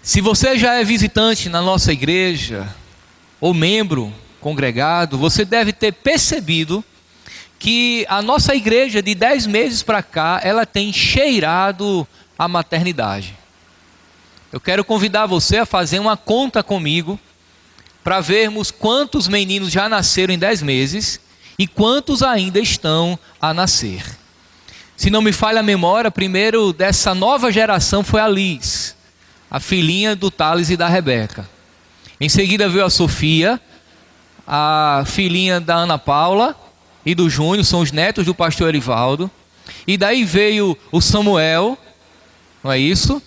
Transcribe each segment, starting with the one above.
Se você já é visitante na nossa igreja, ou membro congregado, você deve ter percebido que a nossa igreja de 10 meses para cá, ela tem cheirado a maternidade. Eu quero convidar você a fazer uma conta comigo, para vermos quantos meninos já nasceram em 10 meses, e quantos ainda estão a nascer. Se não me falha a memória, primeiro dessa nova geração foi a Liz, a filhinha do Thales e da Rebeca. Em seguida veio a Sofia, a filhinha da Ana Paula e do Júnior, são os netos do pastor Erivaldo. E daí veio o Samuel, não é isso?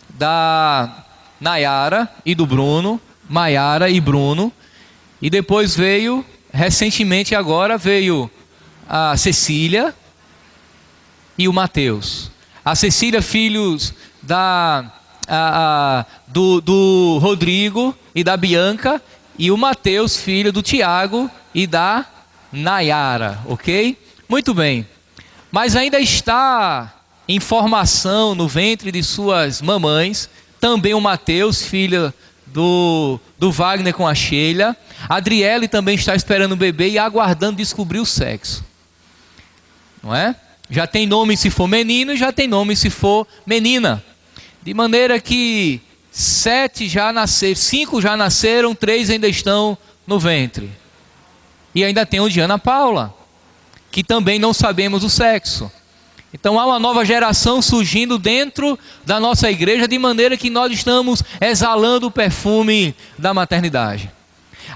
Da Nayara e do Bruno, Maiara e Bruno. E depois veio, recentemente agora, veio a Cecília e o Mateus. A Cecília, filhos do Rodrigo e da Bianca, e o Mateus, filho do Tiago e da Nayara, ok? Muito bem, mas ainda está em formação no ventre de suas mamães, também o Mateus, filho do Wagner com a Sheila. A Adriele também está esperando o bebê e aguardando descobrir o sexo, não é? Já tem nome se for menino e já tem nome se for menina. De maneira que 5 já nasceram, 3 ainda estão no ventre. E ainda tem o de Ana Paula, que também não sabemos o sexo. Então há uma nova geração surgindo dentro da nossa igreja, de maneira que nós estamos exalando o perfume da maternidade.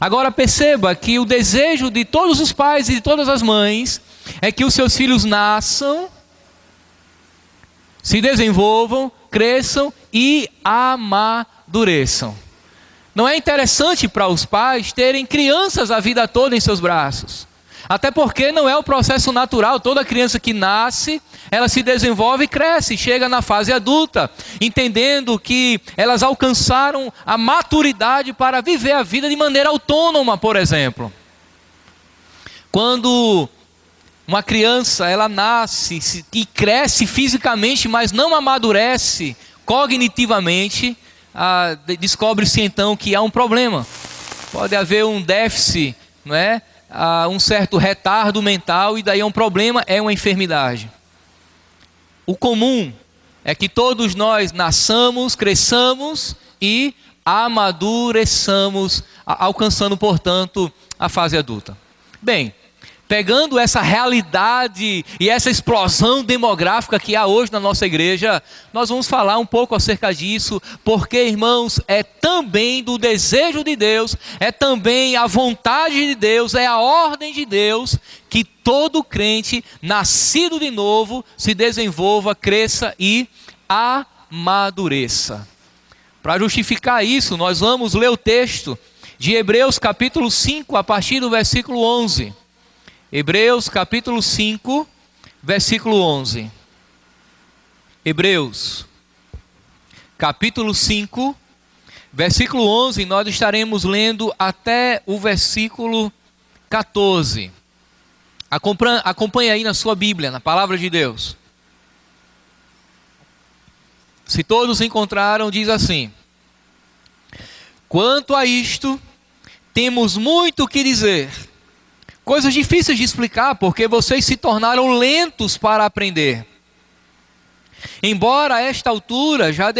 Agora perceba que o desejo de todos os pais e de todas as mães é que os seus filhos nasçam, se desenvolvam, cresçam e amadureçam. Não é interessante para os pais terem crianças a vida toda em seus braços? Até porque não é o processo natural. Toda criança que nasce, ela se desenvolve e cresce, chega na fase adulta, entendendo que elas alcançaram a maturidade para viver a vida de maneira autônoma, por exemplo. Quando uma criança, ela nasce e cresce fisicamente, mas não amadurece cognitivamente, descobre-se então que há um problema. Pode haver um déficit, não é? Um certo retardo mental, e daí é um problema, é uma enfermidade. O comum é que todos nós nasçamos, cresçamos e amadureçamos, alcançando, portanto, a fase adulta. Bem, pegando essa realidade e essa explosão demográfica que há hoje na nossa igreja, nós vamos falar um pouco acerca disso, porque, irmãos, é também do desejo de Deus, é também a vontade de Deus, é a ordem de Deus, que todo crente nascido de novo se desenvolva, cresça e amadureça. Para justificar isso, nós vamos ler o texto de Hebreus capítulo 5, a partir do versículo 11. Hebreus capítulo 5, versículo 11. Hebreus capítulo 5, versículo 11, nós estaremos lendo até o versículo 14. Acompanhe aí na sua Bíblia, na palavra de Deus. Se todos encontraram, diz assim: quanto a isto, temos muito o que dizer. Coisas difíceis de explicar, porque vocês se tornaram lentos para aprender. Embora a esta altura já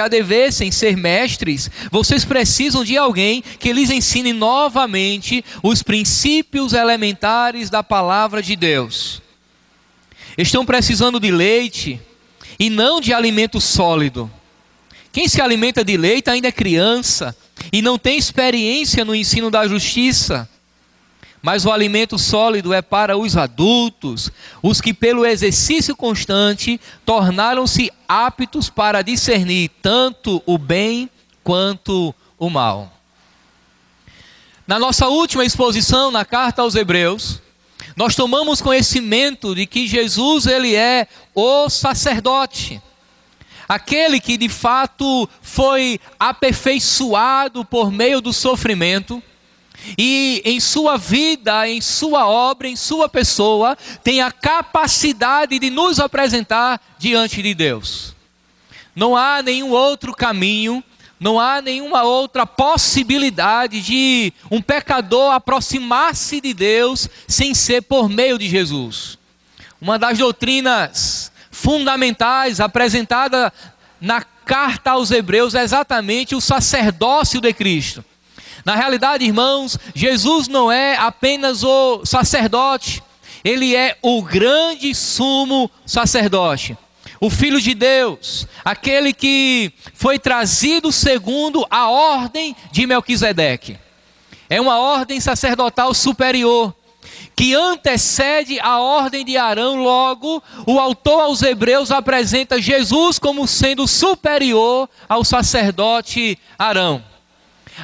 devessem ser mestres, vocês precisam de alguém que lhes ensine novamente os princípios elementares da palavra de Deus. Estão precisando de leite e não de alimento sólido. Quem se alimenta de leite ainda é criança e não tem experiência no ensino da justiça. Mas o alimento sólido é para os adultos, os que pelo exercício constante tornaram-se aptos para discernir tanto o bem quanto o mal. Na nossa última exposição na carta aos Hebreus, nós tomamos conhecimento de que Jesus, ele é o sacerdote, aquele que de fato foi aperfeiçoado por meio do sofrimento, e em sua vida, em sua obra, em sua pessoa, tem a capacidade de nos apresentar diante de Deus. Não há nenhum outro caminho, Não há nenhuma outra possibilidade de um pecador aproximar-se de Deus sem ser por meio de Jesus. Uma das doutrinas fundamentais apresentada na carta aos Hebreus é exatamente o sacerdócio de Cristo. Na realidade, irmãos, Jesus não é apenas o sacerdote, ele é o grande sumo sacerdote. O Filho de Deus, aquele que foi trazido segundo a ordem de Melquisedeque. É uma ordem sacerdotal superior, que antecede a ordem de Arão. Logo, o autor aos Hebreus apresenta Jesus como sendo superior ao sacerdote Arão.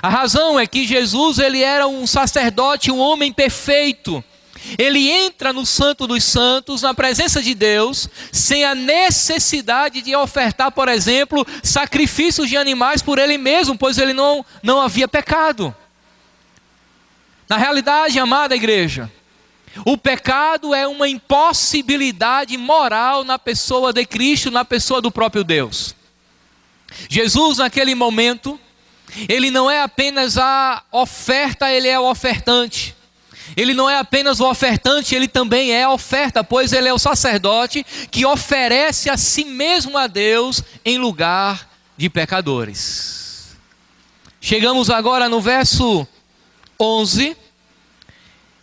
A razão é que Jesus, ele era um sacerdote, um homem perfeito. Ele entra no Santo dos Santos, na presença de Deus, sem a necessidade de ofertar, por exemplo, sacrifícios de animais por ele mesmo, pois ele não havia pecado. Na realidade, amada igreja, o pecado é uma impossibilidade moral na pessoa de Cristo, na pessoa do próprio Deus. Jesus, naquele momento, ele não é apenas a oferta, ele é o ofertante. Ele não é apenas o ofertante, ele também é a oferta, pois ele é o sacerdote que oferece a si mesmo a Deus em lugar de pecadores. Chegamos agora no verso 11,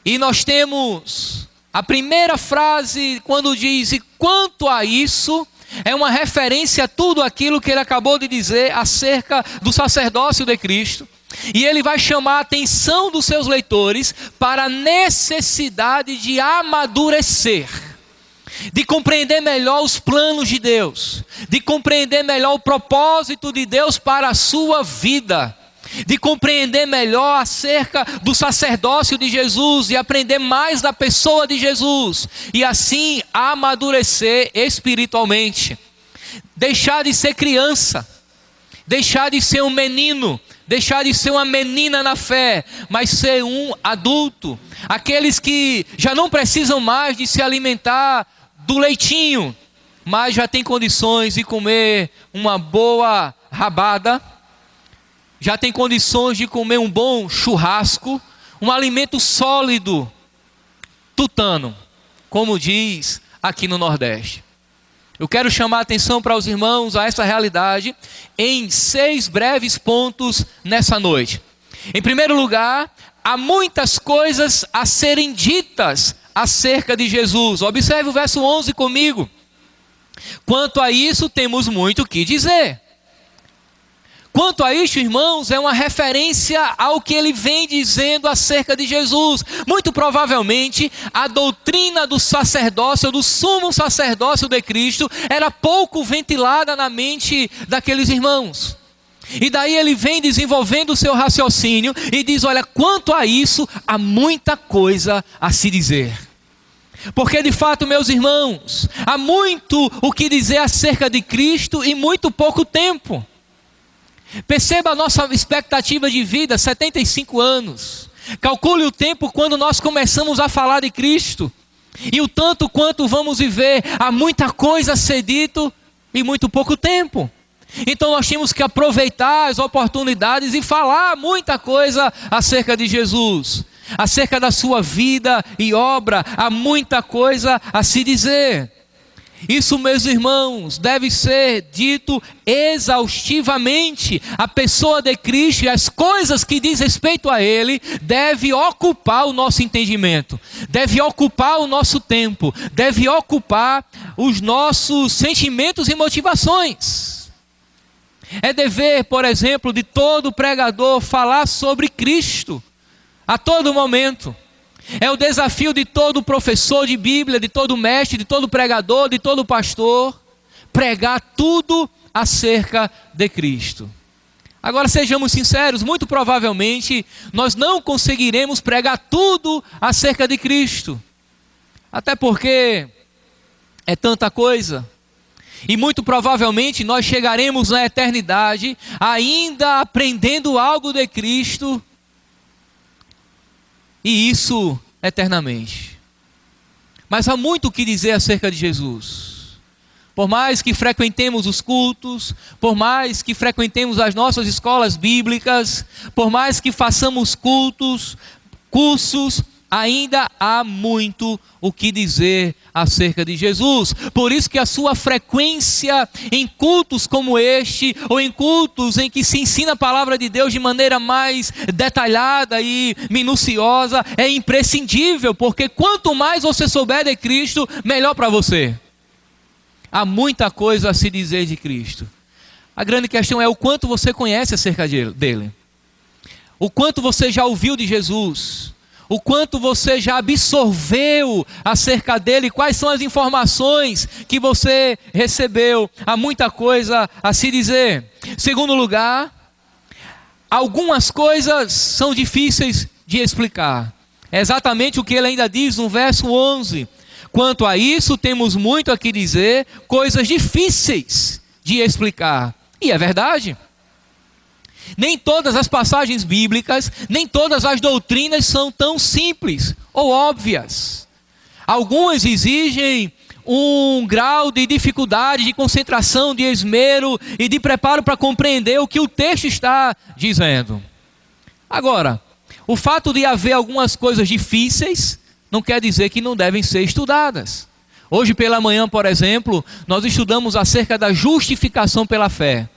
e nós temos a primeira frase quando diz: e quanto a isso, é uma referência a tudo aquilo que ele acabou de dizer acerca do sacerdócio de Cristo. E ele vai chamar a atenção dos seus leitores para a necessidade de amadurecer, de compreender melhor os planos de Deus, de compreender melhor o propósito de Deus para a sua vida, de compreender melhor acerca do sacerdócio de Jesus e aprender mais da pessoa de Jesus, e assim amadurecer espiritualmente, deixar de ser criança, deixar de ser um menino, deixar de ser uma menina na fé, mas ser um adulto. Aqueles que já não precisam mais de se alimentar do leitinho, mas já tem condições de comer uma boa rabada, já tem condições de comer um bom churrasco, um alimento sólido, tutano, como diz aqui no Nordeste. Eu quero chamar a atenção para os irmãos a essa realidade em 6 breves pontos nessa noite. Em primeiro lugar, há muitas coisas a serem ditas acerca de Jesus. Observe o verso 11 comigo. Quanto a isso, temos muito o que dizer. Quanto a isso, irmãos, é uma referência ao que ele vem dizendo acerca de Jesus. Muito provavelmente, a doutrina do sacerdócio, do sumo sacerdócio de Cristo, era pouco ventilada na mente daqueles irmãos. E daí ele vem desenvolvendo o seu raciocínio e diz: olha, quanto a isso, há muita coisa a se dizer. Porque de fato, meus irmãos, há muito o que dizer acerca de Cristo e muito pouco tempo. Perceba a nossa expectativa de vida, 75 anos. Calcule o tempo quando nós começamos a falar de Cristo, e o tanto quanto vamos viver. Há muita coisa a ser dito e muito pouco tempo. Então nós temos que aproveitar as oportunidades e falar muita coisa acerca de Jesus, acerca da sua vida e obra. Há muita coisa a se dizer. Isso, meus irmãos, deve ser dito exaustivamente. A pessoa de Cristo e as coisas que diz respeito a Ele deve ocupar o nosso entendimento, deve ocupar o nosso tempo, deve ocupar os nossos sentimentos e motivações. É dever, por exemplo, de todo pregador falar sobre Cristo a todo momento. É o desafio de todo professor de Bíblia, de todo mestre, de todo pregador, de todo pastor, pregar tudo acerca de Cristo. Agora, sejamos sinceros, muito provavelmente nós não conseguiremos pregar tudo acerca de Cristo, até porque é tanta coisa. E muito provavelmente nós chegaremos na eternidade ainda aprendendo algo de Cristo, e isso eternamente. Mas há muito o que dizer acerca de Jesus. por mais que frequentemos os cultos, por mais que frequentemos as nossas escolas bíblicas, por mais que façamos cultos, cursos, ainda há muito o que dizer acerca de Jesus. Por isso que a sua frequência em cultos como este, ou em cultos em que se ensina a palavra de Deus de maneira mais detalhada e minuciosa, é imprescindível, porque quanto mais você souber de Cristo, melhor para você. Há muita coisa a se dizer de Cristo. A grande questão é o quanto você conhece acerca dele. O quanto você já ouviu de Jesus. O quanto você já absorveu acerca dele, quais são as informações que você recebeu. Há muita coisa a se dizer. Segundo lugar, algumas coisas são difíceis de explicar. É exatamente o que ele ainda diz no verso 11. Quanto a isso, temos muito a que dizer, coisas difíceis de explicar. E é verdade. Nem todas as passagens bíblicas, nem todas as doutrinas são tão simples ou óbvias. Algumas exigem um grau de dificuldade, de concentração, de esmero e de preparo para compreender o que o texto está dizendo. Agora, o fato de haver algumas coisas difíceis não quer dizer que não devem ser estudadas. Hoje pela manhã, por exemplo, nós estudamos acerca da justificação pela fé.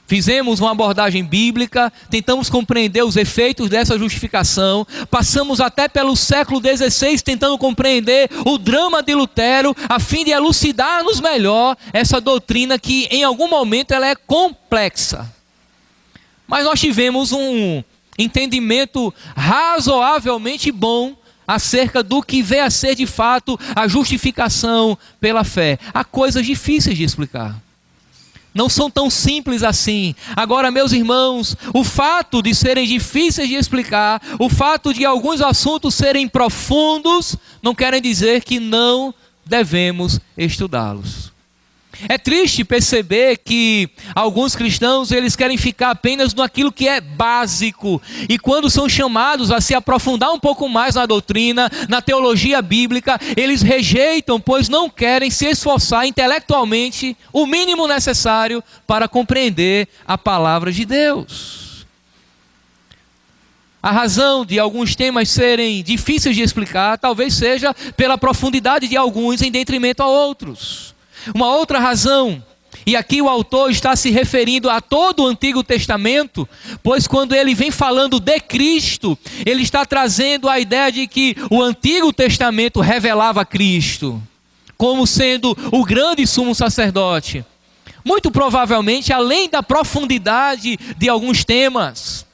Fizemos uma abordagem bíblica, tentamos compreender os efeitos dessa justificação, passamos até pelo século XVI tentando compreender o drama de Lutero, a fim de elucidar-nos melhor essa doutrina que em algum momento ela é complexa. Mas nós tivemos um entendimento razoavelmente bom acerca do que vem a ser de fato a justificação pela fé. Há coisas difíceis de explicar. Não são tão simples assim. Agora, meus irmãos, o fato de serem difíceis de explicar, o fato de alguns assuntos serem profundos, não querem dizer que não devemos estudá-los. É triste perceber que alguns cristãos, eles querem ficar apenas naquilo que é básico. E quando são chamados a se aprofundar um pouco mais na doutrina, na teologia bíblica, eles rejeitam, pois não querem se esforçar intelectualmente o mínimo necessário para compreender a palavra de Deus. A razão de alguns temas serem difíceis de explicar, talvez seja pela profundidade de alguns em detrimento a outros. Uma outra razão, e aqui o autor está se referindo a todo o Antigo Testamento, pois quando ele vem falando de Cristo, ele está trazendo a ideia de que o Antigo Testamento revelava Cristo, como sendo o grande sumo sacerdote. Muito provavelmente, além da profundidade de alguns temas,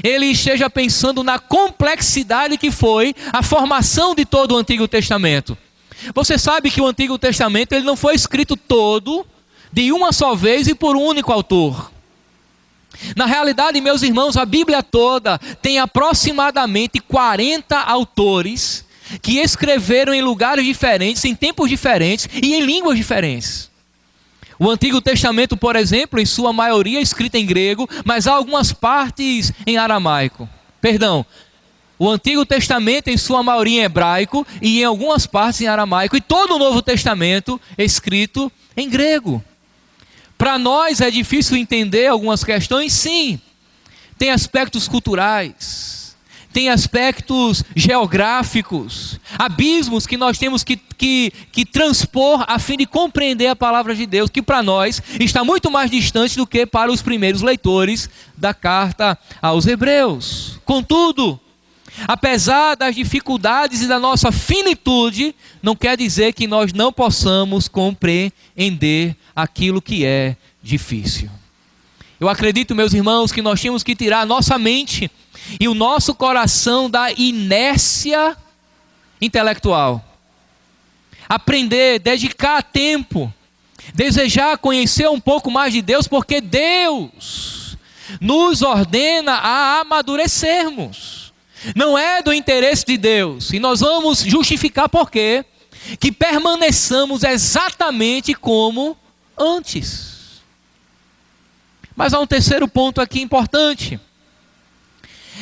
ele esteja pensando na complexidade que foi a formação de todo o Antigo Testamento. Você sabe que o Antigo Testamento ele não foi escrito todo de uma só vez e por um único autor. Na realidade, meus irmãos, a Bíblia toda tem aproximadamente 40 autores que escreveram em lugares diferentes, em tempos diferentes e em línguas diferentes. O Antigo Testamento, por exemplo, em sua maioria é escrito em grego, mas há algumas partes em aramaico. O Antigo Testamento em sua maioria em hebraico e em algumas partes em aramaico. E todo o Novo Testamento é escrito em grego. Para nós é difícil entender algumas questões, sim. Tem aspectos culturais, tem aspectos geográficos, abismos que nós temos que transpor a fim de compreender a palavra de Deus, que para nós está muito mais distante do que para os primeiros leitores da carta aos Hebreus. Contudo, apesar das dificuldades e da nossa finitude, não quer dizer que nós não possamos compreender aquilo que é difícil. Eu acredito, meus irmãos, que nós temos que tirar a nossa mente e o nosso coração da inércia intelectual. Aprender, dedicar tempo, desejar conhecer um pouco mais de Deus, porque Deus nos ordena a amadurecermos. Não é do interesse de Deus, e nós vamos justificar por quê? Que permaneçamos exatamente como antes. Mas há um terceiro ponto aqui importante,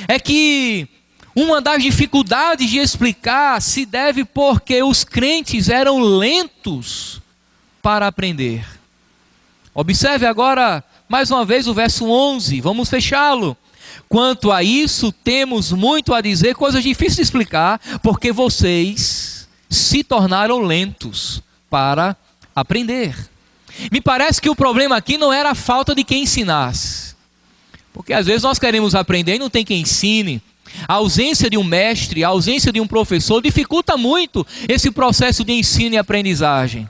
é que uma das dificuldades de explicar se deve porque os crentes eram lentos para aprender. Observe agora, mais uma vez, o verso 11. Vamos fechá-lo. Quanto a isso, temos muito a dizer, coisas difíceis de explicar, porque vocês se tornaram lentos para aprender. Me parece que o problema aqui não era a falta de quem ensinasse. Porque às vezes nós queremos aprender e não tem quem ensine. A ausência de um mestre, a ausência de um professor dificulta muito esse processo de ensino e aprendizagem.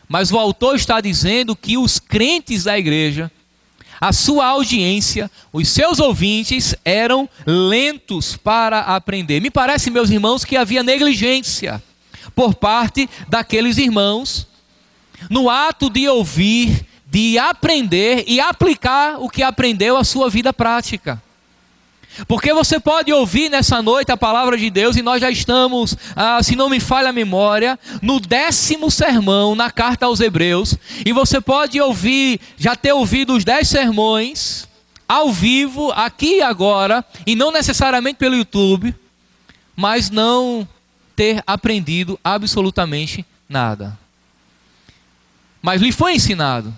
Mas o autor está dizendo que os crentes da igreja, a sua audiência, os seus ouvintes eram lentos para aprender. Me parece, meus irmãos, que havia negligência por parte daqueles irmãos no ato de ouvir, de aprender e aplicar o que aprendeu à sua vida prática. Porque você pode ouvir nessa noite a palavra de Deus e nós já estamos, se não me falha a memória, no 10º sermão na carta aos Hebreus. E você pode ouvir, já ter ouvido os 10 sermões ao vivo, aqui e agora, e não necessariamente pelo YouTube, mas não ter aprendido absolutamente nada. Mas lhe foi ensinado.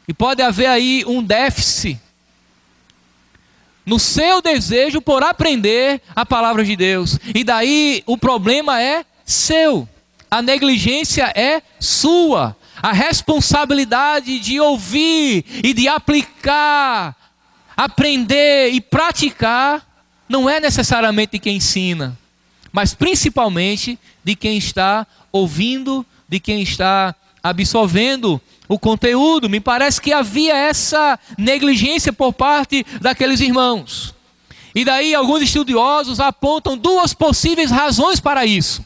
E pode haver aí um déficit no seu desejo por aprender a palavra de Deus. E daí o problema é seu. A negligência é sua. A responsabilidade de ouvir e de aplicar, aprender e praticar, não é necessariamente de quem ensina, mas principalmente de quem está ouvindo, de quem está absorvendo o conteúdo. Me parece que havia essa negligência por parte daqueles irmãos. E daí alguns estudiosos apontam 2 possíveis razões para isso.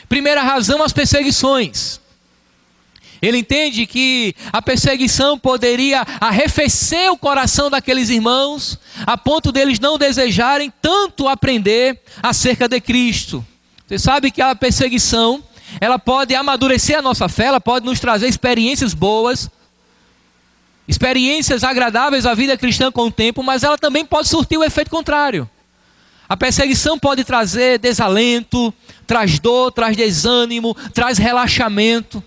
Primeira razão, as perseguições. Ele entende que a perseguição poderia arrefecer o coração daqueles irmãos, a ponto deles não desejarem tanto aprender acerca de Cristo. Você sabe que a perseguição, ela pode amadurecer a nossa fé, ela pode nos trazer experiências boas, experiências agradáveis à vida cristã com o tempo, mas ela também pode surtir o efeito contrário. A perseguição pode trazer desalento, traz dor, traz desânimo, traz relaxamento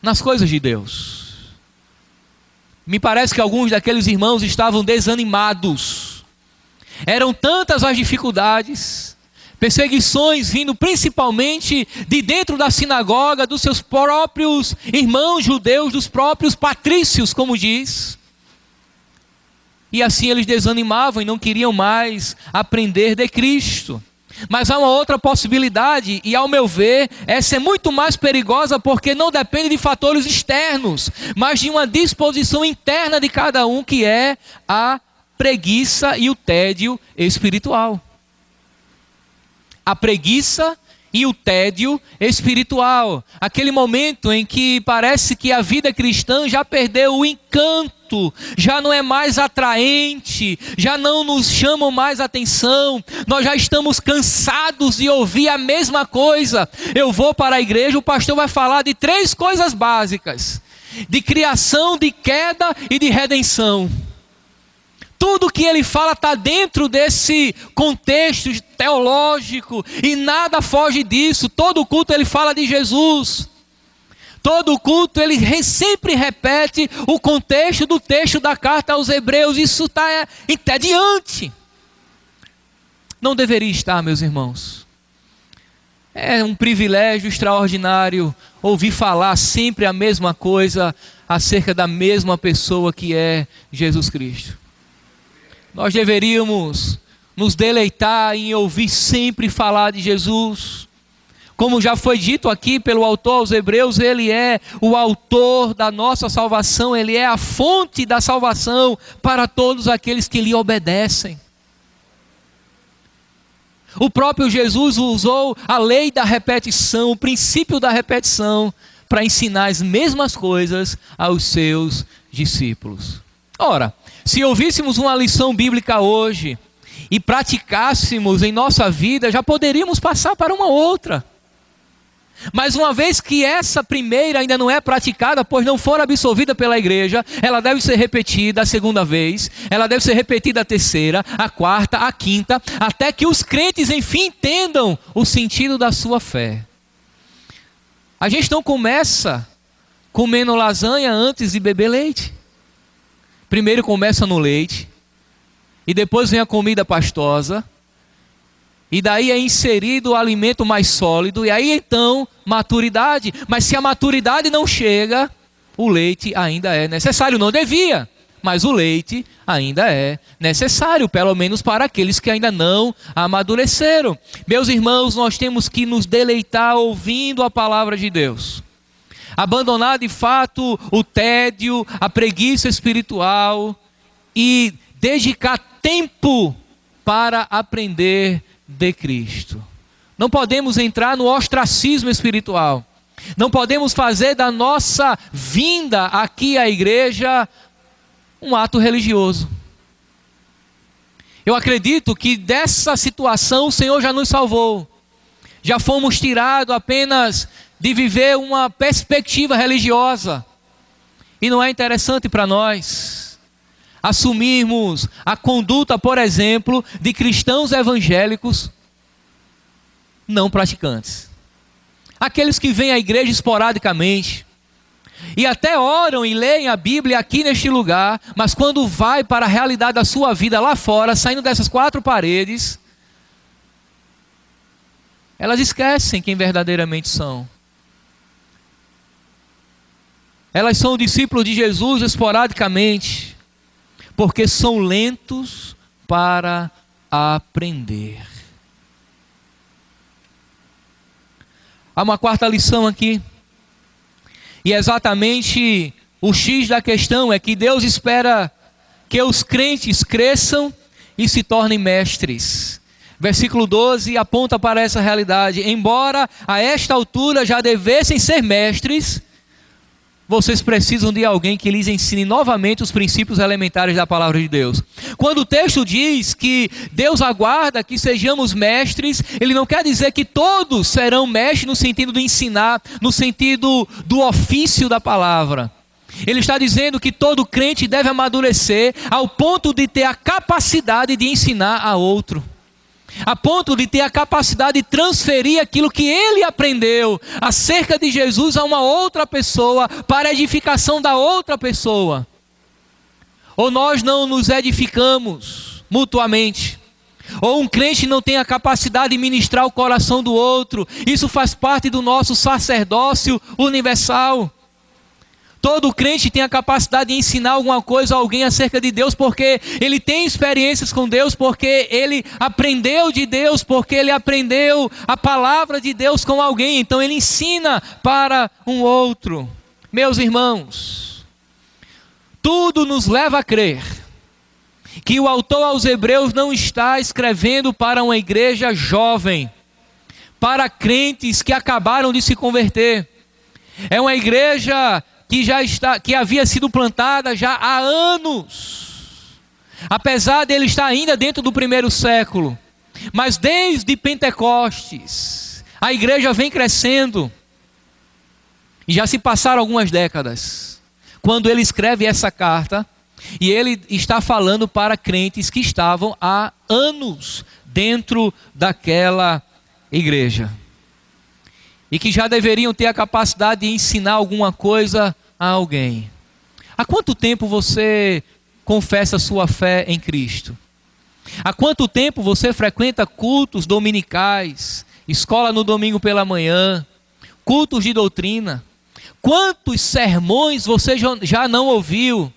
nas coisas de Deus. Me parece que alguns daqueles irmãos estavam desanimados. Eram tantas as dificuldades, perseguições vindo principalmente de dentro da sinagoga, dos seus próprios irmãos judeus, dos próprios patrícios, como diz. E assim eles desanimavam e não queriam mais aprender de Cristo. Mas há uma outra possibilidade, e ao meu ver, essa é muito mais perigosa porque não depende de fatores externos, mas de uma disposição interna de cada um, que é a preguiça e o tédio espiritual. A preguiça e o tédio espiritual. Aquele momento em que parece que a vida cristã já perdeu o encanto, já não é mais atraente, já não nos chamam mais atenção, nós já estamos cansados de ouvir a mesma coisa. Eu vou para a igreja, o pastor vai falar de 3 coisas básicas: de criação, de queda e de redenção. Tudo que ele fala está dentro desse contexto teológico e nada foge disso. Todo culto ele fala de Jesus. Todo culto ele sempre repete o contexto do texto da carta aos Hebreus. Isso está entediante. Não deveria estar, meus irmãos. É um privilégio extraordinário ouvir falar sempre a mesma coisa acerca da mesma pessoa que é Jesus Cristo. Nós deveríamos nos deleitar em ouvir sempre falar de Jesus. Como já foi dito aqui pelo autor aos Hebreus, ele é o autor da nossa salvação, ele é a fonte da salvação para todos aqueles que lhe obedecem. O próprio Jesus usou a lei da repetição, o princípio da repetição, para ensinar as mesmas coisas aos seus discípulos. Ora, se ouvíssemos uma lição bíblica hoje e praticássemos em nossa vida, já poderíamos passar para uma outra. Mas uma vez que essa primeira ainda não é praticada, pois não for absorvida pela igreja, ela deve ser repetida a segunda vez, ela deve ser repetida a terceira, a quarta, a quinta, até que os crentes enfim entendam o sentido da sua fé. A gente não começa comendo lasanha antes de beber leite. Primeiro começa no leite, e depois vem a comida pastosa, e daí é inserido o alimento mais sólido, e aí então maturidade. Mas se a maturidade não chega, o leite ainda é necessário. Não devia, mas o leite ainda é necessário, pelo menos para aqueles que ainda não amadureceram. Meus irmãos, nós temos que nos deleitar ouvindo a palavra de Deus. Abandonar de fato o tédio, a preguiça espiritual e dedicar tempo para aprender de Cristo. Não podemos entrar no ostracismo espiritual. Não podemos fazer da nossa vinda aqui à igreja um ato religioso. Eu acredito que dessa situação o Senhor já nos salvou. Já fomos tirados apenas de viver uma perspectiva religiosa. E não é interessante para nós assumirmos a conduta, por exemplo, de cristãos evangélicos não praticantes. Aqueles que vêm à igreja esporadicamente e até oram e leem a Bíblia aqui neste lugar, mas quando vai para a realidade da sua vida lá fora, saindo dessas quatro paredes, elas esquecem quem verdadeiramente são. Elas são discípulos de Jesus esporadicamente, porque são lentos para aprender. Há uma quarta lição aqui, e exatamente o X da questão é que Deus espera que os crentes cresçam e se tornem mestres. Versículo 12 aponta para essa realidade. Embora a esta altura já devessem ser mestres, vocês precisam de alguém que lhes ensine novamente os princípios elementares da palavra de Deus. Quando o texto diz que Deus aguarda que sejamos mestres, ele não quer dizer que todos serão mestres no sentido de ensinar, no sentido do ofício da palavra. Ele está dizendo que todo crente deve amadurecer ao ponto de ter a capacidade de ensinar a outro. A ponto de ter a capacidade de transferir aquilo que ele aprendeu acerca de Jesus a uma outra pessoa, para a edificação da outra pessoa. Ou nós não nos edificamos mutuamente, ou um crente não tem a capacidade de ministrar o coração do outro. Isso faz parte do nosso sacerdócio universal. Todo crente tem a capacidade de ensinar alguma coisa a alguém acerca de Deus, porque ele tem experiências com Deus, porque ele aprendeu de Deus, porque ele aprendeu a palavra de Deus com alguém. Então ele ensina para um outro. Meus irmãos, tudo nos leva a crer que o autor aos Hebreus não está escrevendo para uma igreja jovem, para crentes que acabaram de se converter. É uma igreja que havia sido plantada já há anos, apesar de ele estar ainda dentro do primeiro século, mas desde Pentecostes, a igreja vem crescendo, e já se passaram algumas décadas, quando ele escreve essa carta, e ele está falando para crentes que estavam há anos dentro daquela igreja, e que já deveriam ter a capacidade de ensinar alguma coisa a alguém. Há quanto tempo você confessa sua fé em Cristo? Há quanto tempo você frequenta cultos dominicais, escola no domingo pela manhã, cultos de doutrina? Quantos sermões você já não ouviu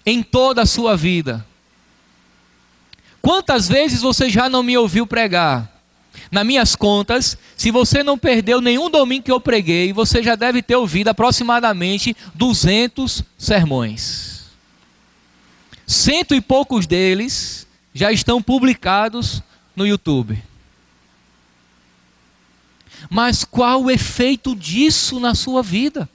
em toda a sua vida? Quantas vezes você já não me ouviu pregar? Nas minhas contas, se você não perdeu nenhum domingo que eu preguei, você já deve ter ouvido aproximadamente 200 sermões. 100 e poucos deles já estão publicados no YouTube. Mas qual o efeito disso na sua vida?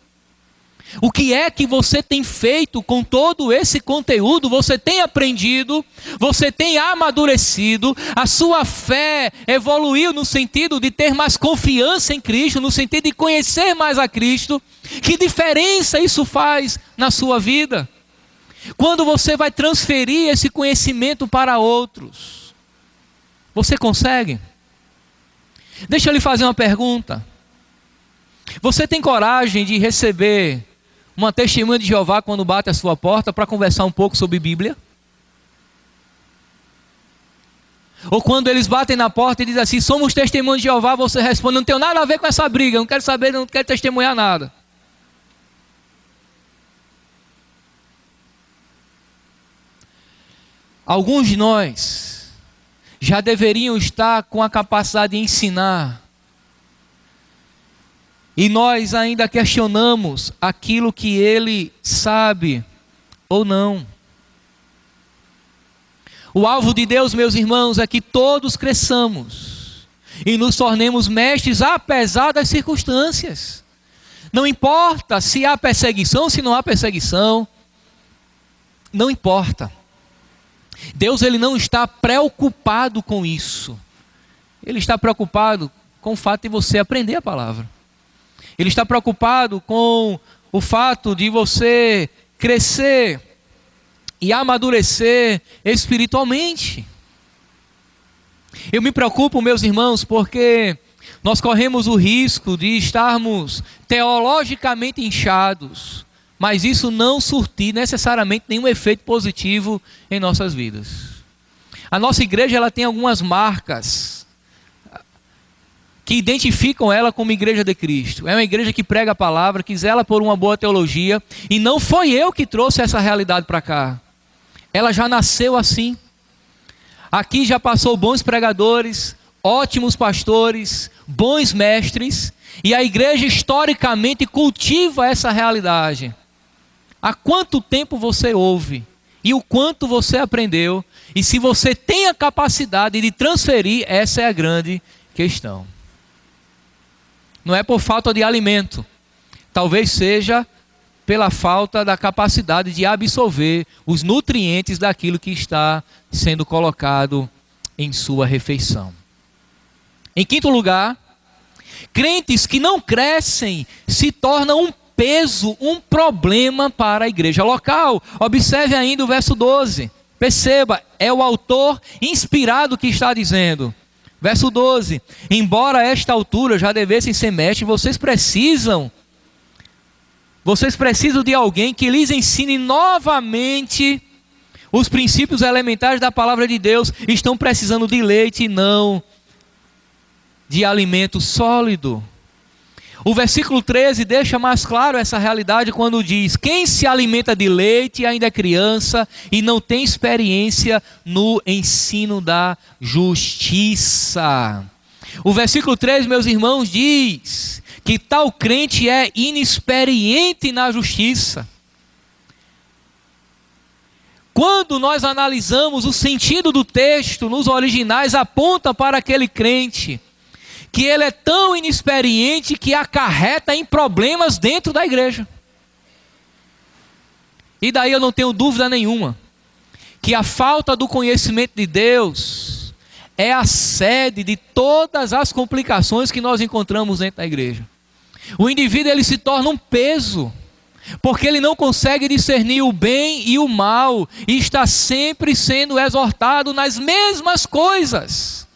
O que é que você tem feito com todo esse conteúdo? Você tem aprendido, você tem amadurecido, a sua fé evoluiu no sentido de ter mais confiança em Cristo, no sentido de conhecer mais a Cristo. Que diferença isso faz na sua vida? Quando você vai transferir esse conhecimento para outros, você consegue? Deixa eu lhe fazer uma pergunta. Você tem coragem de receber uma testemunha de Jeová quando bate a sua porta para conversar um pouco sobre Bíblia? Ou quando eles batem na porta e dizem assim, somos testemunhas de Jeová, você responde, não tenho nada a ver com essa briga, não quero saber, não quero testemunhar nada. Alguns de nós já deveriam estar com a capacidade de ensinar. E nós ainda questionamos aquilo que ele sabe ou não. O alvo de Deus, meus irmãos, é que todos cresçamos e nos tornemos mestres apesar das circunstâncias. Não importa se há perseguição, se não há perseguição. Não importa. Deus, ele não está preocupado com isso. Ele está preocupado com o fato de você aprender a palavra. Ele está preocupado com o fato de você crescer e amadurecer espiritualmente. Eu me preocupo, meus irmãos, porque nós corremos o risco de estarmos teologicamente inchados, mas isso não surtir necessariamente nenhum efeito positivo em nossas vidas. A nossa igreja, ela tem algumas marcas que identificam ela como igreja de Cristo. É uma igreja que prega a palavra, que zela por uma boa teologia, e não foi eu que trouxe essa realidade para cá. Ela já nasceu assim. Aqui já passou bons pregadores, ótimos pastores, bons mestres, e a igreja historicamente cultiva essa realidade. Há quanto tempo você ouve? E o quanto você aprendeu? E se você tem a capacidade de transferir, essa é a grande questão. Não é por falta de alimento. Talvez seja pela falta da capacidade de absorver os nutrientes daquilo que está sendo colocado em sua refeição. Em quinto lugar, crentes que não crescem se tornam um peso, um problema para a igreja local. Observe ainda o verso 12. Perceba, é o autor inspirado que está dizendo. Verso 12. Embora a esta altura já devessem ser mestres, vocês precisam de alguém que lhes ensine novamente os princípios elementares da palavra de Deus. Estão precisando de leite e não de alimento sólido. O versículo 13 deixa mais claro essa realidade quando diz: quem se alimenta de leite ainda é criança e não tem experiência no ensino da justiça. O versículo 3, meus irmãos, diz que tal crente é inexperiente na justiça. Quando nós analisamos o sentido do texto nos originais, aponta para aquele crente que ele é tão inexperiente que acarreta em problemas dentro da igreja. E daí eu não tenho dúvida nenhuma que a falta do conhecimento de Deus é a sede de todas as complicações que nós encontramos dentro da igreja. O indivíduo, ele se torna um peso, porque ele não consegue discernir o bem e o mal, e está sempre sendo exortado nas mesmas coisas.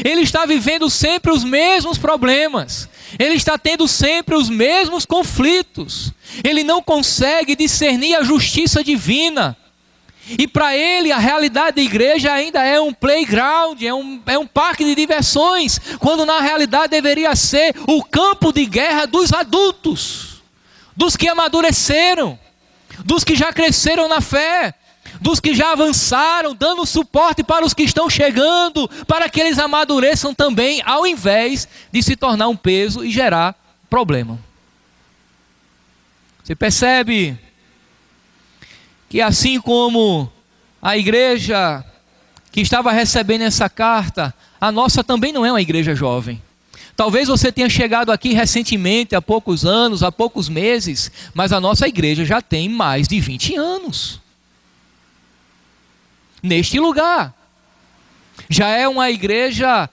Ele está vivendo sempre os mesmos problemas. Ele está tendo sempre os mesmos conflitos. Ele não consegue discernir a justiça divina. E para ele a realidade da igreja ainda é um playground, é um parque de diversões, quando na realidade deveria ser o campo de guerra dos adultos, dos que amadureceram, dos que já cresceram na fé, dos que já avançaram, dando suporte para os que estão chegando, para que eles amadureçam também, ao invés de se tornar um peso e gerar problema. Você percebe que assim como a igreja que estava recebendo essa carta, a nossa também não é uma igreja jovem. Talvez você tenha chegado aqui recentemente, há poucos anos, há poucos meses, mas a nossa igreja já tem mais de 20 anos. Neste lugar. Já é uma igreja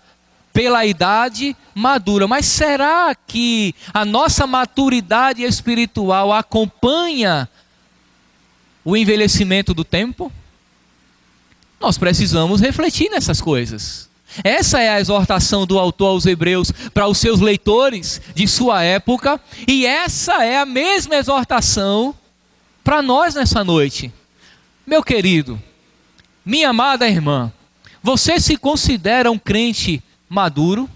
pela idade madura. Mas será que a nossa maturidade espiritual acompanha o envelhecimento do tempo? Nós precisamos refletir nessas coisas. Essa é a exortação do autor aos Hebreus para os seus leitores de sua época, e essa é a mesma exortação para nós nessa noite. Meu querido, minha amada irmã, você se considera um crente maduro?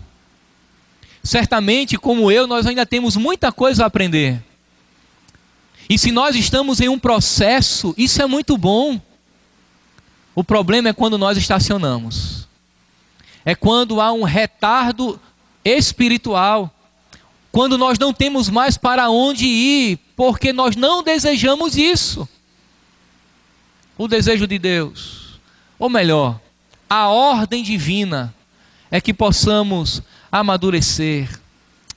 Certamente, como eu, nós ainda temos muita coisa a aprender. E se nós estamos em um processo, isso é muito bom. O problema é quando nós estacionamos. É quando há um retardo espiritual. Quando nós não temos mais para onde ir, porque nós não desejamos isso. O desejo de Deus, ou melhor, a ordem divina, é que possamos amadurecer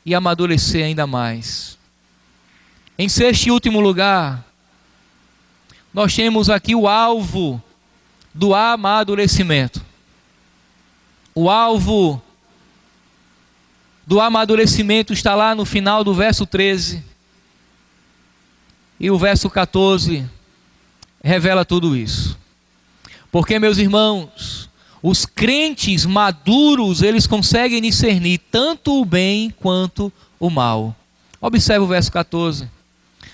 e amadurecer ainda mais. Em sexto e último lugar, nós temos aqui o alvo do amadurecimento. O alvo do amadurecimento está lá no final do verso 13. E o verso 14 revela tudo isso. Porque, meus irmãos, os crentes maduros, eles conseguem discernir tanto o bem quanto o mal. Observe o verso 14.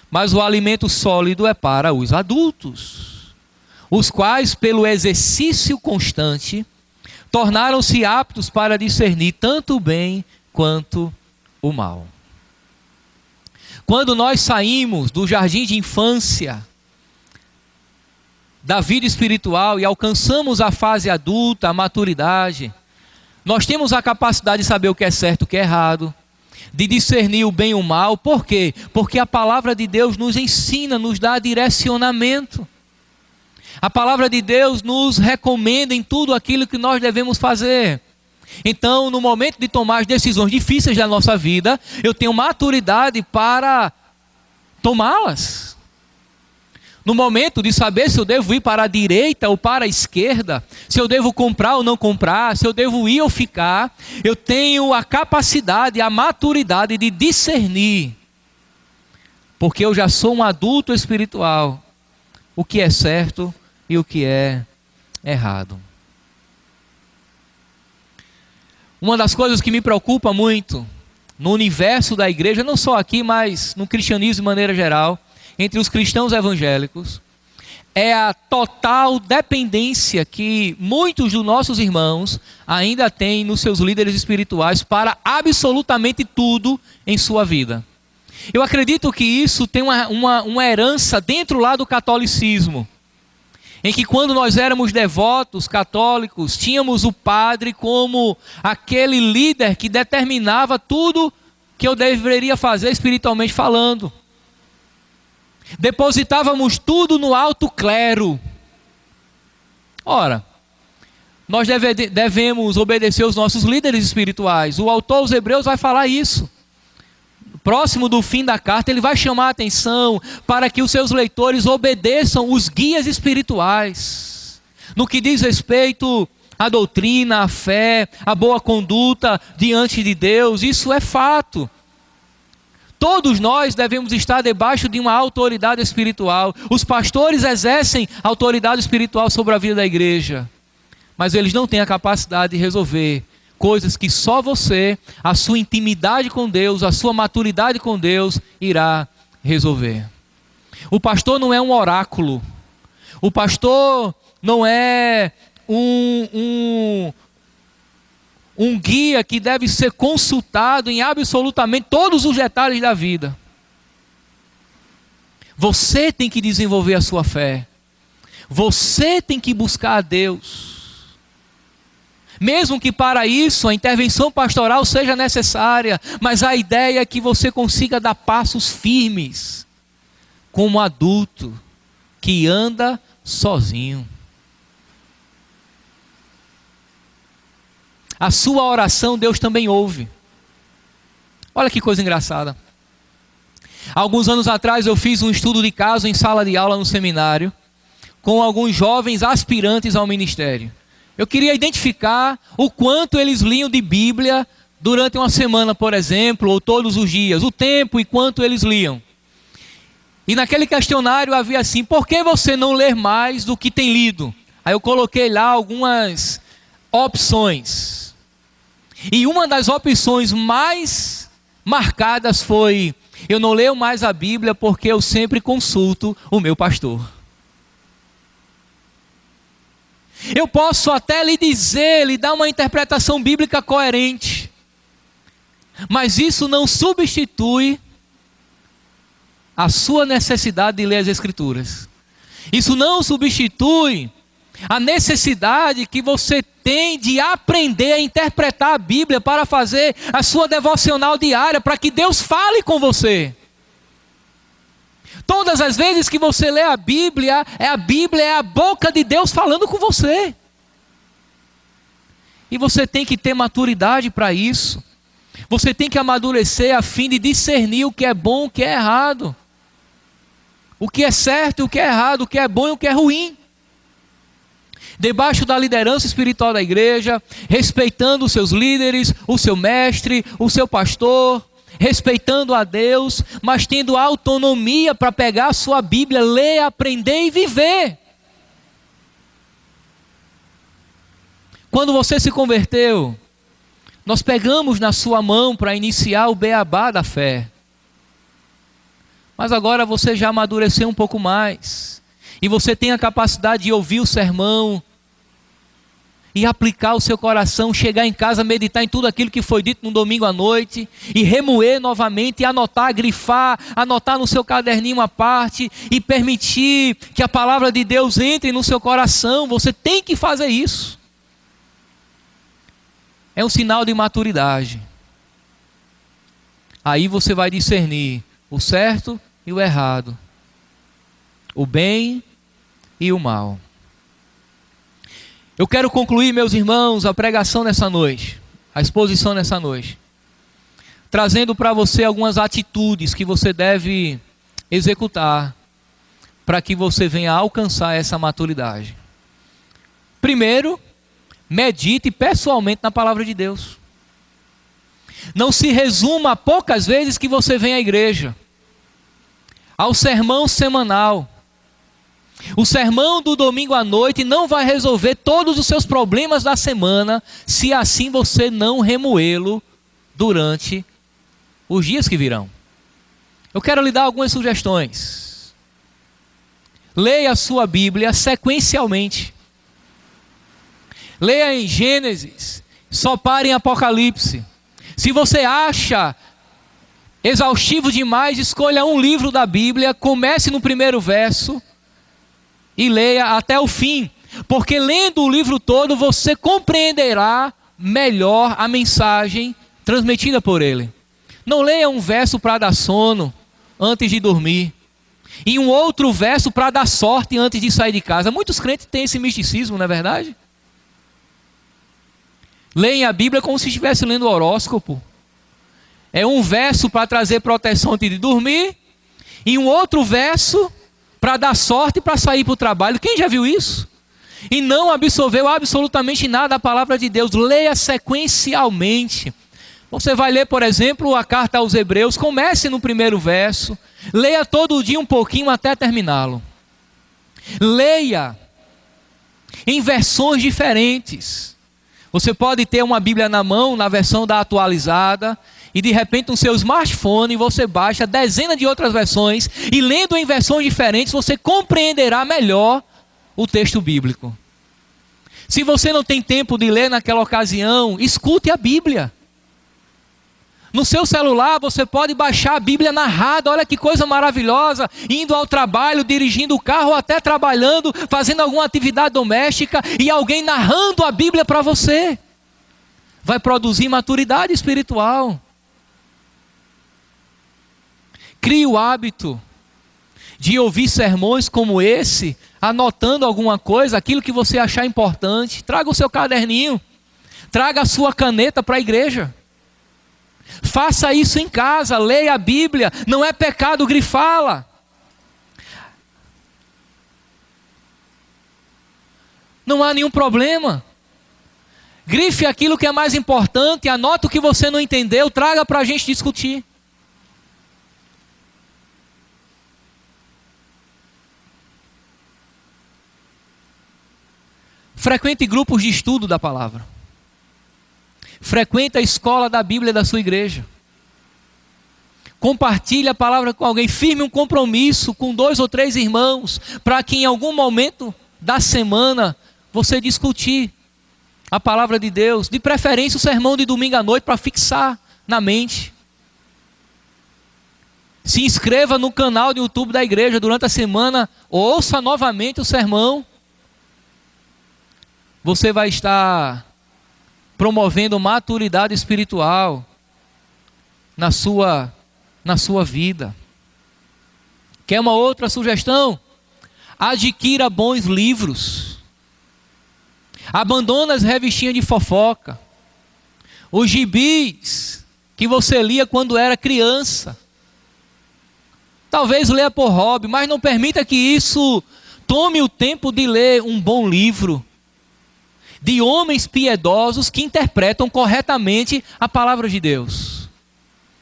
Mas o alimento sólido é para os adultos, os quais, pelo exercício constante, tornaram-se aptos para discernir tanto o bem quanto o mal. Quando nós saímos do jardim de infância, da vida espiritual, e alcançamos a fase adulta, a maturidade, nós temos a capacidade de saber o que é certo e o que é errado, de discernir o bem e o mal. Por quê? Porque a palavra de Deus nos ensina, nos dá direcionamento. A palavra de Deus nos recomenda em tudo aquilo que nós devemos fazer. Então, no momento de tomar as decisões difíceis da nossa vida, eu tenho maturidade para tomá-las. No momento de saber se eu devo ir para a direita ou para a esquerda, se eu devo comprar ou não comprar, se eu devo ir ou ficar, eu tenho a capacidade, a maturidade de discernir, porque eu já sou um adulto espiritual, o que é certo e o que é errado. Uma das coisas que me preocupa muito no universo da igreja, não só aqui, mas no cristianismo de maneira geral, entre os cristãos evangélicos, é a total dependência que muitos dos nossos irmãos ainda têm nos seus líderes espirituais para absolutamente tudo em sua vida. Eu acredito que isso tem uma herança dentro lá do catolicismo, em que quando nós éramos devotos católicos, tínhamos o padre como aquele líder que determinava tudo que eu deveria fazer espiritualmente falando. Depositávamos tudo no alto clero. Ora, nós devemos obedecer os nossos líderes espirituais. O autor aos Hebreus vai falar isso. Próximo do fim da carta, ele vai chamar a atenção para que os seus leitores obedeçam os guias espirituais, no que diz respeito à doutrina, à fé, à boa conduta diante de Deus. Isso é fato. Todos nós devemos estar debaixo de uma autoridade espiritual. Os pastores exercem autoridade espiritual sobre a vida da igreja, mas eles não têm a capacidade de resolver coisas que só você, a sua intimidade com Deus, a sua maturidade com Deus irá resolver. O pastor não é um oráculo. O pastor não é um guia que deve ser consultado em absolutamente todos os detalhes da vida. Você tem que desenvolver a sua fé. Você tem que buscar a Deus. Mesmo que para isso a intervenção pastoral seja necessária, mas a ideia é que você consiga dar passos firmes, como adulto que anda sozinho. A sua oração Deus também ouve. Olha que coisa engraçada. Alguns anos atrás eu fiz um estudo de caso em sala de aula no seminário, com alguns jovens aspirantes ao ministério. Eu queria identificar o quanto eles liam de Bíblia durante uma semana, por exemplo, ou todos os dias, o tempo e quanto eles liam. E naquele questionário havia assim: por que você não lê mais do que tem lido? Aí eu coloquei lá algumas opções. E uma das opções mais marcadas foi: eu não leio mais a Bíblia porque eu sempre consulto o meu pastor. Eu posso até lhe dizer, lhe dar uma interpretação bíblica coerente, mas isso não substitui a sua necessidade de ler as Escrituras. Isso não substitui a necessidade que você tem de aprender a interpretar a Bíblia para fazer a sua devocional diária, para que Deus fale com você. Todas as vezes que você lê a Bíblia é a boca de Deus falando com você. E você tem que ter maturidade para isso. Você tem que amadurecer a fim de discernir o que é bom e o que é errado. O que é certo e o que é errado, o que é bom e o que é ruim. Debaixo da liderança espiritual da igreja, respeitando os seus líderes, o seu mestre, o seu pastor, respeitando a Deus, mas tendo autonomia para pegar a sua Bíblia, ler, aprender e viver. Quando você se converteu, nós pegamos na sua mão para iniciar o beabá da fé. Mas agora você já amadureceu um pouco mais, e você tem a capacidade de ouvir o sermão, e aplicar o seu coração, chegar em casa, meditar em tudo aquilo que foi dito no domingo à noite, e remoer novamente, e anotar, grifar, anotar no seu caderninho uma parte, e permitir que a palavra de Deus entre no seu coração. Você tem que fazer isso. É um sinal de maturidade. Aí você vai discernir o certo e o errado, o bem e o mal. Eu quero concluir, meus irmãos, a pregação nessa noite, a exposição nessa noite, trazendo para você algumas atitudes que você deve executar para que você venha alcançar essa maturidade. Primeiro, medite pessoalmente na palavra de Deus. Não se resuma a poucas vezes que você vem à igreja, ao sermão semanal. O sermão do domingo à noite não vai resolver todos os seus problemas da semana, se assim você não remoê-lo durante os dias que virão. Eu quero lhe dar algumas sugestões. Leia a sua Bíblia sequencialmente. Leia em Gênesis, só pare em Apocalipse. Se você acha exaustivo demais, escolha um livro da Bíblia, comece no primeiro verso e leia até o fim, porque lendo o livro todo você compreenderá melhor a mensagem transmitida por ele. Não leia um verso para dar sono antes de dormir, e um outro verso para dar sorte antes de sair de casa. Muitos crentes têm esse misticismo, não é verdade? Leem a Bíblia como se estivesse lendo o horóscopo. É um verso para trazer proteção antes de dormir, e um outro verso para dar sorte para sair para o trabalho. Quem já viu isso? E não absorveu absolutamente nada da palavra de Deus. Leia sequencialmente. Você vai ler, por exemplo, a carta aos Hebreus. Comece no primeiro verso. Leia todo dia um pouquinho até terminá-lo. Leia em versões diferentes. Você pode ter uma Bíblia na mão, na versão da atualizada, e de repente no seu smartphone você baixa dezenas de outras versões, e lendo em versões diferentes você compreenderá melhor o texto bíblico. Se você não tem tempo de ler naquela ocasião, escute a Bíblia. No seu celular você pode baixar a Bíblia narrada. Olha que coisa maravilhosa, indo ao trabalho, dirigindo o carro, ou até trabalhando, fazendo alguma atividade doméstica, e alguém narrando a Bíblia para você. Vai produzir maturidade espiritual. Crie o hábito de ouvir sermões como esse, anotando alguma coisa, aquilo que você achar importante. Traga o seu caderninho, traga a sua caneta para a igreja. Faça isso em casa, leia a Bíblia, não é pecado grifá-la. Não há nenhum problema. Grife aquilo que é mais importante, anota o que você não entendeu, traga para a gente discutir. Frequente grupos de estudo da palavra. Frequente a escola da Bíblia da sua igreja. Compartilhe a palavra com alguém. Firme um compromisso com 2 ou 3 irmãos, para que em algum momento da semana você discutir a palavra de Deus. De preferência o sermão de domingo à noite, para fixar na mente. Se inscreva no canal do YouTube da igreja durante a semana. Ouça novamente o sermão. Você vai estar promovendo maturidade espiritual na sua vida. Quer uma outra sugestão? Adquira bons livros. Abandona as revistinhas de fofoca. Os gibis que você lia quando era criança. Talvez leia por hobby, mas não permita que isso tome o tempo de ler um bom livro de homens piedosos que interpretam corretamente a palavra de Deus.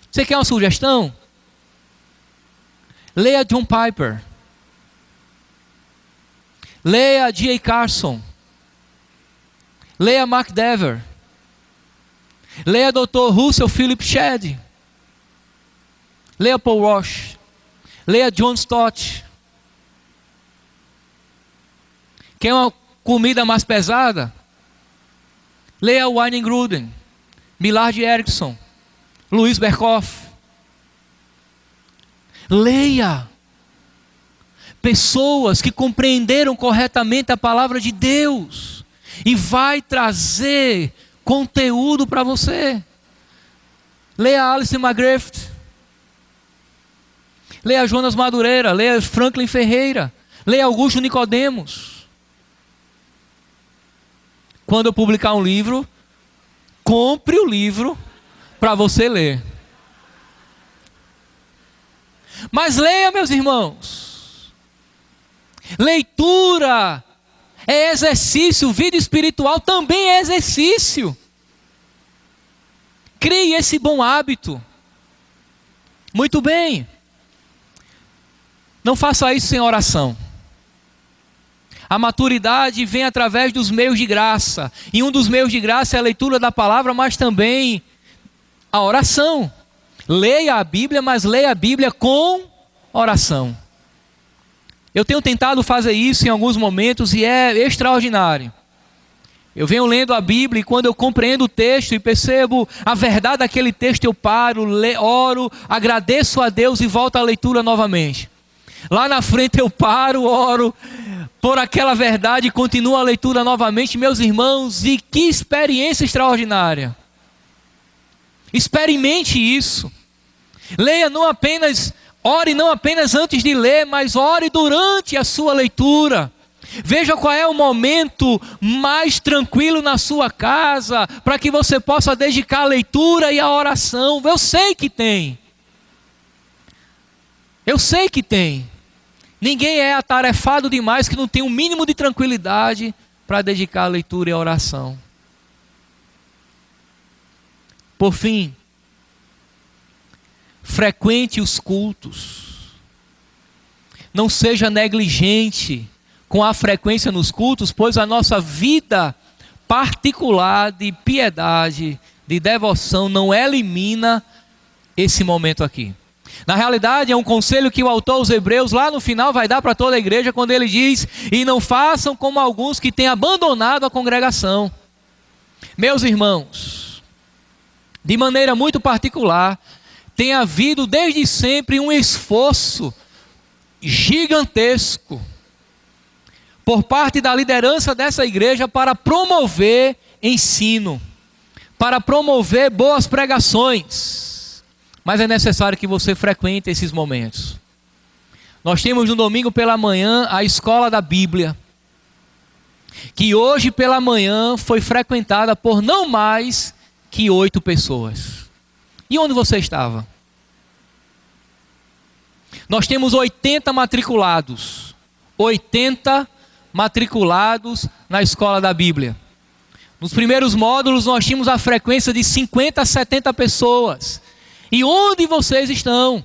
Você quer uma sugestão? Leia John Piper. Leia D.A. Carson. Leia Mark Dever. Leia Dr. Russell Philip Shedd. Leia Paul Walsh. Leia John Stott. Quer uma comida mais pesada? Leia Wayne Grudem, Millard Erickson, Luiz Berkhoff. Leia pessoas que compreenderam corretamente a palavra de Deus e vai trazer conteúdo para você. Leia Alice McGrath. Leia Jonas Madureira. Leia Franklin Ferreira. Leia Augusto Nicodemos. Quando eu publicar um livro, compre o livro para você ler. Mas leia, meus irmãos. Leitura é exercício, vida espiritual também é exercício. Crie esse bom hábito. Muito bem. Não faça isso sem oração. A maturidade vem através dos meios de graça. E um dos meios de graça é a leitura da palavra, mas também a oração. Leia a Bíblia, mas leia a Bíblia com oração. Eu tenho tentado fazer isso em alguns momentos e é extraordinário. Eu venho lendo a Bíblia e quando eu compreendo o texto e percebo a verdade daquele texto, eu paro, oro, agradeço a Deus e volto à leitura novamente. Lá na frente eu paro, oro por aquela verdade e continuo a leitura novamente, meus irmãos, e que experiência extraordinária. Experimente isso. Leia não apenas, ore não apenas antes de ler, mas ore durante a sua leitura. Veja qual é o momento mais tranquilo na sua casa, para que você possa dedicar a leitura e a oração. Eu sei que tem. Eu sei que tem. Ninguém é atarefado demais que não tem um mínimo de tranquilidade para dedicar a leitura e a oração. Por fim, frequente os cultos. Não seja negligente com a frequência nos cultos, pois a nossa vida particular de piedade, de devoção, não elimina esse momento aqui. Na realidade, é um conselho que o autor aos Hebreus, lá no final, vai dar para toda a igreja, quando ele diz: e não façam como alguns que têm abandonado a congregação. Meus irmãos, de maneira muito particular, tem havido desde sempre um esforço gigantesco por parte da liderança dessa igreja para promover ensino, para promover boas pregações. Mas é necessário que você frequente esses momentos. Nós temos no domingo pela manhã a escola da Bíblia, que hoje pela manhã foi frequentada por não mais que 8 pessoas. E onde você estava? Nós temos 80 matriculados. 80 matriculados na escola da Bíblia. Nos primeiros módulos nós tínhamos a frequência de 50 a 70 pessoas. E onde vocês estão?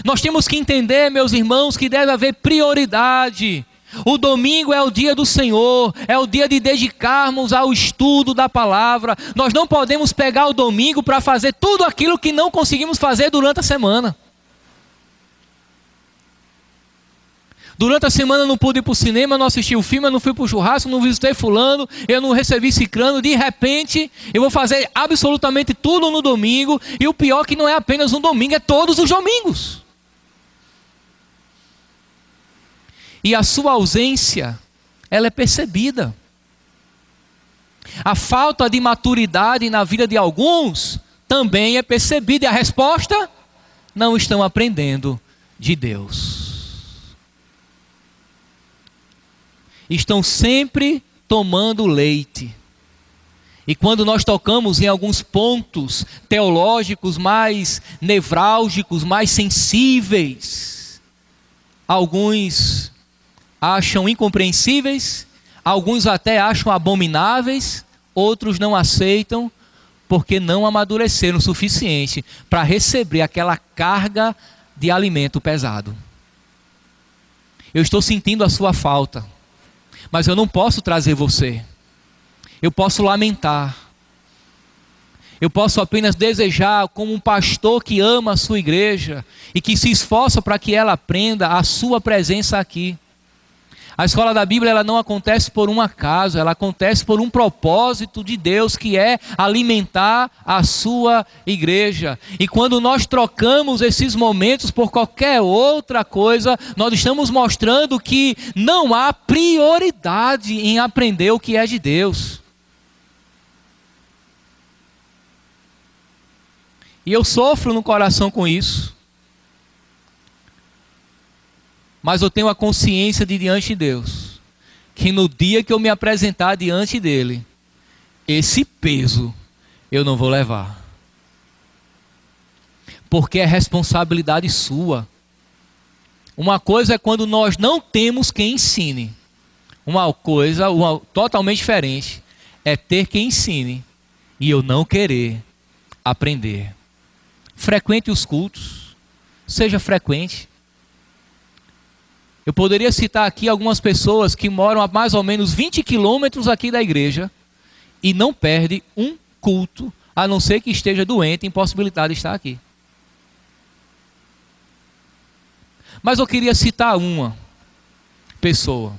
Nós temos que entender, meus irmãos, que deve haver prioridade O domingo é o dia do Senhor, é o dia de dedicarmos ao estudo da palavra. Nós não podemos pegar o domingo para fazer tudo aquilo que não conseguimos fazer durante a semana. Durante a semana eu não pude ir para o cinema, eu não assisti o filme, eu não fui para o churrasco, eu não visitei fulano, eu não recebi ciclano. De repente, eu vou fazer absolutamente tudo no domingo. E o pior é que não é apenas um domingo, é todos os domingos. E a sua ausência, ela é percebida. A falta de maturidade na vida de alguns também é percebida. E a resposta? Não estão aprendendo de Deus. Estão sempre tomando leite. E quando nós tocamos em alguns pontos teológicos mais nevrálgicos, mais sensíveis, alguns acham incompreensíveis, alguns até acham abomináveis, outros não aceitam porque não amadureceram o suficiente para receber aquela carga de alimento pesado. Eu estou sentindo a sua falta, mas eu não posso trazer você. Eu posso lamentar. Eu posso apenas desejar, como um pastor que ama a sua igreja e que se esforça para que ela aprenda, a sua presença aqui. A escola da Bíblia, ela não acontece por um acaso, ela acontece por um propósito de Deus, que é alimentar a sua igreja. E quando nós trocamos esses momentos por qualquer outra coisa, nós estamos mostrando que não há prioridade em aprender o que é de Deus. E eu sofro no coração com isso. Mas eu tenho a consciência de diante de Deus, que no dia que eu me apresentar diante dele, esse peso eu não vou levar. Porque é responsabilidade sua. Uma coisa é quando nós não temos quem ensine. Uma coisa totalmente diferente é ter quem ensine e eu não querer aprender. Frequente os cultos, seja frequente. Eu poderia citar aqui algumas pessoas que moram a mais ou menos 20 quilômetros aqui da igreja e não perdem um culto, a não ser que esteja doente, impossibilidade de estar aqui. Mas eu queria citar uma pessoa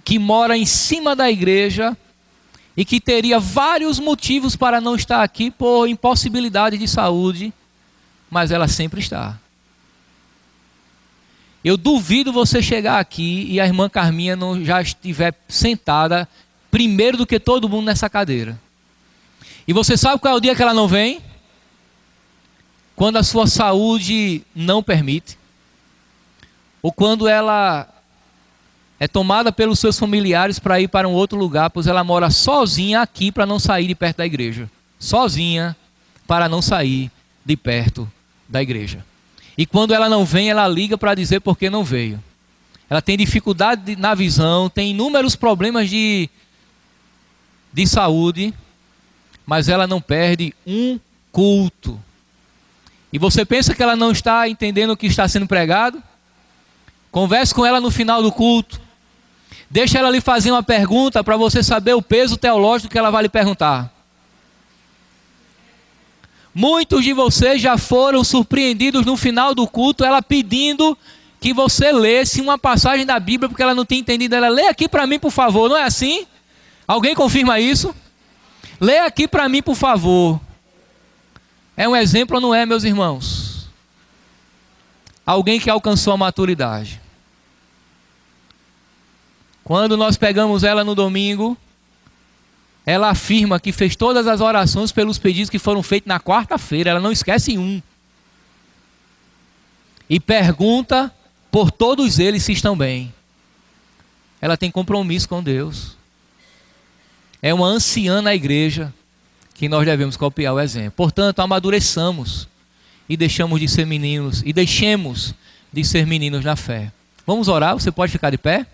que mora em cima da igreja e que teria vários motivos para não estar aqui por impossibilidade de saúde, mas ela sempre está. Eu duvido você chegar aqui e a irmã Carminha não já estiver sentada primeiro do que todo mundo nessa cadeira. E você sabe qual é o dia que ela não vem? Quando a sua saúde não permite. Ou quando ela é tomada pelos seus familiares para ir para um outro lugar, pois ela mora sozinha aqui para não sair de perto da igreja. Sozinha para não sair de perto da igreja. E quando ela não vem, ela liga para dizer por que não veio. Ela tem dificuldade na visão, tem inúmeros problemas de saúde, mas ela não perde um culto. E você pensa que ela não está entendendo o que está sendo pregado? Converse com ela no final do culto. Deixa ela lhe fazer uma pergunta para você saber o peso teológico que ela vai lhe perguntar. Muitos de vocês já foram surpreendidos no final do culto, ela pedindo que você lesse uma passagem da Bíblia, porque ela não tinha entendido. Ela, lê aqui para mim, por favor, não é assim? Alguém confirma isso? Lê aqui para mim, por favor. É um exemplo ou não é, meus irmãos? Alguém que alcançou a maturidade. Quando nós pegamos ela no domingo, ela afirma que fez todas as orações pelos pedidos que foram feitos na quarta-feira. Ela não esquece um. E pergunta por todos eles se estão bem. Ela tem compromisso com Deus. É uma anciã na igreja que nós devemos copiar o exemplo. Portanto, amadureçamos e deixamos de ser meninos. E deixemos de ser meninos na fé. Vamos orar? Você pode ficar de pé?